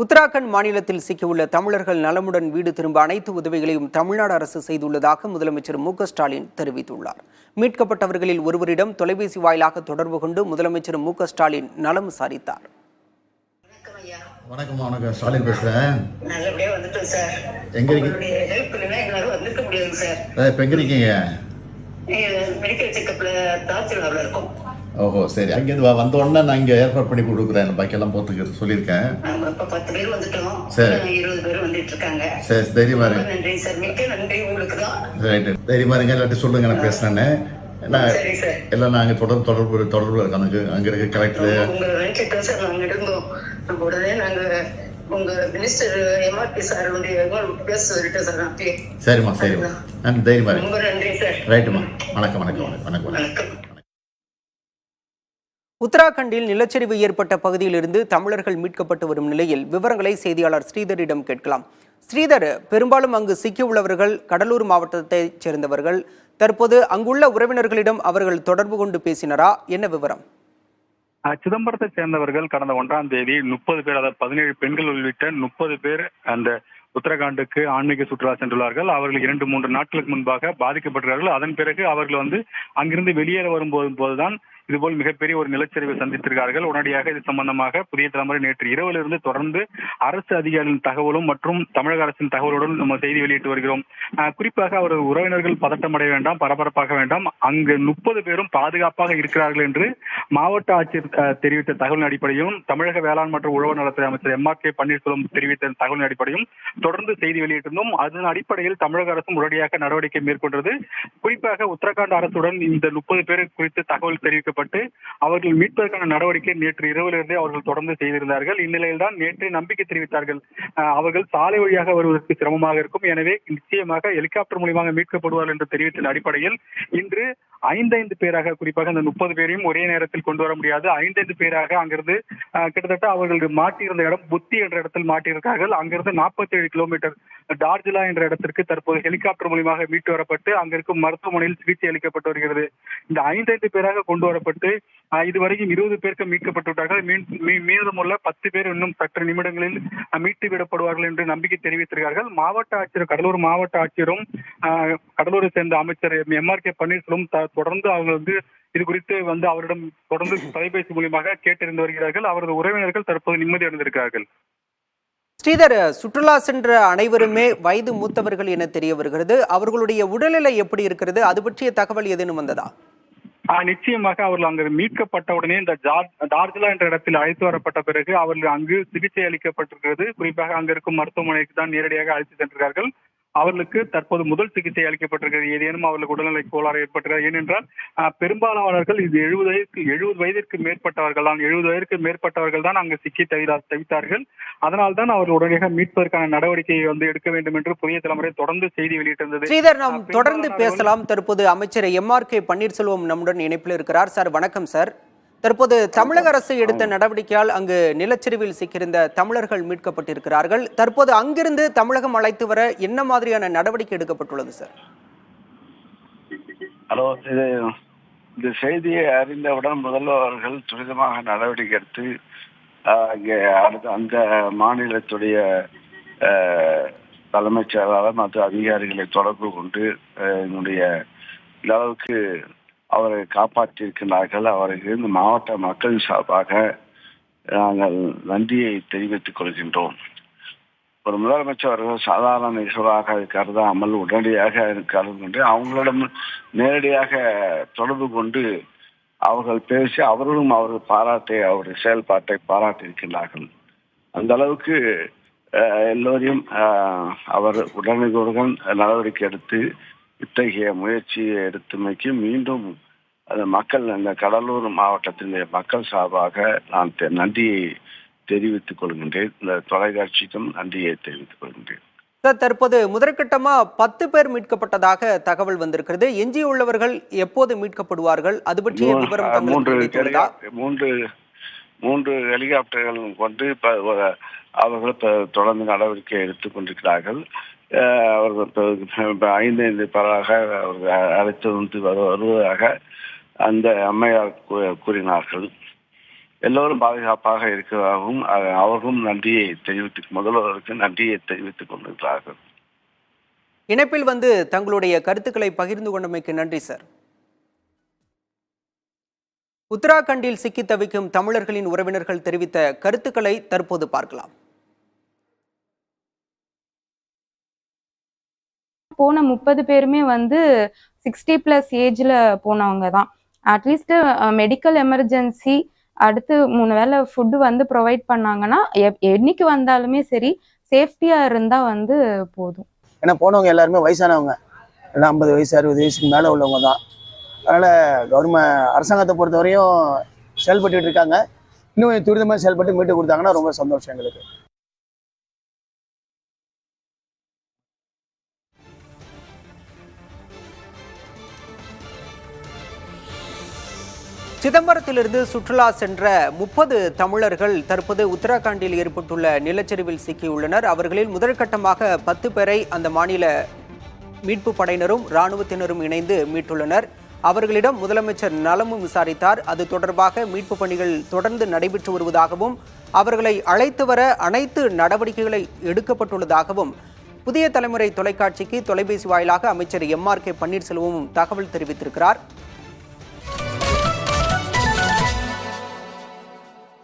உத்தராகண்ட் மாநிலத்தில் சிக்கியுள்ள தமிழர்கள் நலமுடன் வீடு திரும்ப அனைத்து உதவிகளையும் தமிழ்நாடு அரசு செய்துள்ளதாக முதலமைச்சர் மு.க.ஸ்டாலின் தெரிவித்துள்ளார். மீட்கப்பட்டவர்களில் ஒருவரிடம் தொலைபேசி வாயிலாக தொடர்பு கொண்டு முதலமைச்சர் மு.க.ஸ்டாலின் நலம் விசாரித்தார். வணக்கம், ஸ்டாலின் பேசுறேன். நல்லபடியா வந்துட்டோம் சார். எங்க இருக்கீங்க? மெடிக்கல் செக்கப்ல தாசில்தார்ல இருக்கோம். ஓஹோ, சரி. அங்கேருந்து வந்த உடனே நான் இங்கே ஏற்பாடு பண்ணி கொடுக்குறேன். பாக்கியெல்லாம் போத்துக்கு சொல்லியிருக்கேன். இப்போ 10 பேர் வந்துட்டோம். சரி, 20 பேர் வந்துட்டு இருக்காங்க. சரி, தைரியமா இருங்க. நன்றி சார், மிக்க நன்றி உங்களுக்கு தான். ரைட்டு, தைரியமா இருங்க. இல்லாட்டி சொல்லுங்க, நான் பேசுனேன்னு. எல்லாம் நாங்கள் தொடர்பு அங்கே இருக்க கலெக்டர் உங்க நினைச்சிட்டோம் சார். நாங்கள் இருந்தோம் உடனே நாங்கள் உங்க மினிஸ்டர் எம்ஆர்பி சார் பேச சொல்லிட்டோம் சார். அப்பயே சரிம்மா, சரிம்மா, நன்றி, தைரியமா இருங்க. ரொம்ப நன்றி சார். ரைட்டுமா, வணக்கம் வணக்கம் வணக்கம் வணக்கம். உத்தராகண்டில் நிலச்சரிவு ஏற்பட்ட பகுதியிலிருந்து தமிழர்கள் மீட்கப்பட்டு வரும் நிலையில் விவரங்களை செய்தியாளர் ஸ்ரீதரிடம் கேட்கலாம். ஸ்ரீதர், பெரும்பாலும் அங்கு சிக்கியுள்ளவர்கள் கடலூர் மாவட்டத்தைச் சேர்ந்தவர்கள். தற்போது அங்குள்ள உறவினர்களிடம் அவர்கள் தொடர்பு கொண்டு பேசினரா? என்ன விவரம்? சிதம்பரத்தை சேர்ந்தவர்கள் கடந்த 1ஆம் தேதி 30 பேர், அதாவது 17 பெண்கள் உள்ளிட்ட 30 பேர் அந்த உத்தரகாண்டுக்கு ஆன்மீக சுற்றுலா சென்றுள்ளார்கள். அவர்கள் 2-3 நாட்களுக்கு முன்பாக பாதிக்கப்பட்டார்கள். அதன் பிறகு அவர்கள் அங்கிருந்து வெளியேற வரும்போதுதான் இதுபோல் மிகப்பெரிய ஒரு நிலச்சரிவை சந்தித்திருக்கிறார்கள். உடனடியாக இது சம்பந்தமாக புதிய தலைமுறை நேற்று இரவிலிருந்து தொடர்ந்து அரசு அதிகாரிகளின் தகவலும் மற்றும் தமிழக அரசின் தகவலுடன் நம்ம செய்தி வெளியிட்டு வருகிறோம். குறிப்பாக அவர் உறவினர்கள் பதட்டம் அடைய வேண்டாம், பரபரப்பாக வேண்டாம். அங்கு 30 பேரும் பாதுகாப்பாக இருக்கிறார்கள் என்று மாவட்ட ஆட்சியர் தெரிவித்த தகவலின் அடிப்படையும் தமிழக வேளாண் மற்றும் உழவர் நலத்துறை அமைச்சர் எம்.ஆர்.கே. பன்னீர்செல்வம் தெரிவித்த தகவலின் அடிப்படையும் தொடர்ந்து செய்தி வெளியிட்டிருந்தோம். அதன் அடிப்படையில் தமிழக அரசும் உடனடியாக நடவடிக்கை மேற்கொண்டது. குறிப்பாக உத்தரகாண்ட் அரசுடன் இந்த 30 பேர் குறித்து தகவல் தெரிவிக்கப்பட்டு அவர்கள் மீட்பதற்கான நடவடிக்கை நேற்று இரவிலிருந்தே அவர்கள் தொடர்ந்து செய்திருந்தார்கள். இந்நிலையில் தான் நேற்று நம்பிக்கை தெரிவித்தார்கள். அவர்கள் சாலை வழியாக வருவதற்கு சிரமமாக இருக்கும், எனவே நிச்சயமாக ஹெலிகாப்டர் மூலமாக மீட்கப்படுவார்கள் என்று தெரிவித்த அடிப்படையில் இன்று 5 பேராக, குறிப்பாக அந்த 30 பேரையும் ஒரே நேரத்தில் கொண்டு வர முடியாது, 5 பேராக அங்கிருந்து கிட்டத்தட்ட அவர்கள் மாட்டியிருந்த இடம் புத்தி என்ற இடத்தில் மாட்டியிருக்கார்கள். அங்கிருந்து 47 கிலோமீட்டர் டார்ஜிலா என்ற இடத்திற்கு தற்போது ஹெலிகாப்டர் மூலமாக மீட்டு வரப்பட்டு அங்கிருக்கும் மருத்துவமனையில் சிகிச்சை அளிக்கப்பட்டு வருகிறது. இந்த 5 பேராக கொண்டு வரப்பட்டு இதுவரைக்கும் 20 பேருக்கு மீட்கப்பட்டு விட்டார்கள். மீதமுள்ள 10 பேர் இன்னும் சற்று நிமிடங்களில் மீட்டு விடப்படுவார்கள் என்று நம்பிக்கை தெரிவித்திருக்கிறார்கள். மாவட்ட ஆட்சியர், கடலூர் மாவட்ட ஆட்சியரும் கடலூரை சேர்ந்த அமைச்சர் எம்.ஆர்.கே. பன்னீர்செல்வம் தொடர்ந்து அவங்க இது குறித்து அவரிடம் தொடர்ந்து தொலைபேசி மூலமாக கேட்டறிந்து வருகிறார்கள். அவரது உறவினர்கள் தற்போது நிம்மதி அடைந்திருக்கிறார்கள். ஸ்ரீதர், சுற்றுலா சென்ற அனைவருமே வயது மூத்தவர்கள் என தெரிய வருகிறது. அவர்களுடைய உடல்நிலை எப்படி இருக்கிறது? அது பற்றிய தகவல் ஏதேனும் வந்ததா? நிச்சயமாக அவர்கள் அங்கு மீட்கப்பட்ட உடனே இந்த டார்ஜிலா என்ற இடத்தில் அழைத்து வரப்பட்ட பிறகு அவர்கள் அங்கு சிகிச்சை அளிக்கப்பட்டிருக்கிறது. குறிப்பாக அங்க இருக்கும் மருத்துவமனைக்கு தான் நேரடியாக அழைத்து சென்றார்கள். அவர்களுக்கு தற்போது முதல் சிகிச்சை அளிக்கப்பட்டிருக்கிறது. ஏதேனும் அவர்களுக்கு உடல்நிலை கோளாறு ஏற்பட்டிருக்கிறது. ஏனென்றால் பெரும்பாலானவர்கள் இது 70 வயதிற்கு மேற்பட்டவர்கள் தான் அங்கு சிக்கி தவித்தார்கள். அதனால் தான் அவர்கள் உடனடியாக மீட்பதற்கான நடவடிக்கையை எடுக்க வேண்டும் என்று புதிய தலைமுறை தொடர்ந்து செய்தி வெளியிட்டிருந்தது. ஸ்ரீதர், நாம் தொடர்ந்து பேசலாம். தற்போது அமைச்சர் எம்.ஆர்.கே. பன்னீர்செல்வம் நம்முடன் இணைப்பில் இருக்கிறார். சார், வணக்கம் சார். தற்போது தமிழக அரசு எடுத்த நடவடிக்கையால் அங்கு நிலச்சரிவில் சிக்கியிருந்த தமிழர்கள் மீட்கப்பட்டிருக்கிறார்கள். தற்போது அங்கிருந்து தமிழகம் அழைத்து வர என்ன மாதிரியான நடவடிக்கை எடுக்கப்பட்டுள்ளது சார்? ஹலோ, இந்த செய்தியை அறிந்தவுடன் முதல்வர்கள் துரிதமாக நடவடிக்கை எடுத்து அந்த மாநிலத்துடைய தலைமைச் செயலாளர் மற்றும் அதிகாரிகளை தொடர்பு கொண்டு என்னுடைய அளவுக்கு அவரை காப்பாற்றியிருக்கிறார்கள். அவருக்கு இந்த மாவட்ட மக்கள் சார்பாக நாங்கள் நன்றியை தெரிவித்துக் கொள்கின்றோம். ஒரு முதலமைச்சர் அவர்கள் சாதாரண நிகழ்வாக கருதாமல் உடனடியாக கலந்து கொண்டு அவங்களிடம் நேரடியாக தொடர்பு கொண்டு அவர்கள் பேசி அவர்களும் அவருடைய செயல்பாட்டை பாராட்டியிருக்கிறார்கள். அந்த அளவுக்கு எல்லோரையும் அவர் உடனுக்குடன் நடவடிக்கை எடுத்து இத்தகைய முயற்சியை எடுத்துமைக்கு மீண்டும் அந்த கடலூர் மாவட்டத்தின் மக்கள் சார்பாக நான் நன்றியை தெரிவித்துக் கொள்கின்றேன். இந்த தொலைக்காட்சிக்கும் நன்றியை தெரிவித்துக் கொள்கின்றேன். சார், தற்போது முதற்கட்டமா 10 பேர் மீட்கப்பட்டதாக தகவல் வந்திருக்கிறது. எஞ்சியுள்ளவர்கள் எப்போது மீட்கப்படுவார்கள்? அது பற்றிய விவரம்? 3 ஹெலிகாப்டர்கள் கொண்டு அவர்கள் தொடர்ந்து நடவடிக்கை எடுத்துக் கொண்டிருக்கிறார்கள். அவர்கள் 5 பேராக அவர்கள் அழைத்து வருவதாக அந்த அம்மையார் கூறினார்கள். எல்லோரும் பாதுகாப்பாக இருக்கிறதாகவும் அவர்களும் முதல்வருக்கு நன்றியை தெரிவித்துக் கொண்டிருக்கிறார்கள். இணைப்பில் தங்களுடைய கருத்துக்களை பகிர்ந்து கொண்டமைக்கு நன்றி சார். உத்தராகண்டில் சிக்கி தவிக்கும் தமிழர்களின் உறவினர்கள் தெரிவித்த கருத்துக்களை தற்போது பார்க்கலாம். போன 30 பேருமே 60+ ஏஜ்ல போனவங்க தான். அட்லீஸ்ட் மெடிக்கல் எமர்ஜென்சி, அடுத்து 3 வேளை ஃபுட்டு ப்ரொவைட் பண்ணாங்கன்னா என்னைக்கு வந்தாலுமே சரி சேஃப்டியா இருந்தா போதும். ஏன்னா போனவங்க எல்லாருமே வயசானவங்க, எல்லாம் 50 வயசு 60 வயசுக்கு மேலே உள்ளவங்க தான். அதனால் அரசாங்கத்தை பொறுத்தவரையும் செயல்பட்டு இருக்காங்க. இன்னும் துரிதமாக செயல்பட்டு மீட்டு கொடுத்தாங்கன்னா ரொம்ப சந்தோஷம் எங்களுக்கு. சிதம்பரத்திலிருந்து சுற்றுலா சென்ற 30 தமிழர்கள் தற்போது உத்தராகண்டில் ஏற்பட்டுள்ள நிலச்சரிவில் சிக்கியுள்ளனர். அவர்களில் முதற்கட்டமாக 10 பேரை அந்த மாநில மீட்பு படையினரும் இராணுவத்தினரும் இணைந்து மீட்டுள்ளனர். அவர்களிடம் முதலமைச்சர் நலமும் விசாரித்தார். அது தொடர்பாக மீட்பு பணிகள் தொடர்ந்து நடைபெற்று வருவதாகவும் அவர்களை அழைத்து வர அனைத்து நடவடிக்கைகளை எடுக்கப்பட்டுள்ளதாகவும் புதிய தலைமுறை தொலைக்காட்சிக்கு தொலைபேசி வாயிலாக அமைச்சர் MRK பன்னீர்செல்வமும் தகவல் தெரிவித்திருக்கிறார்.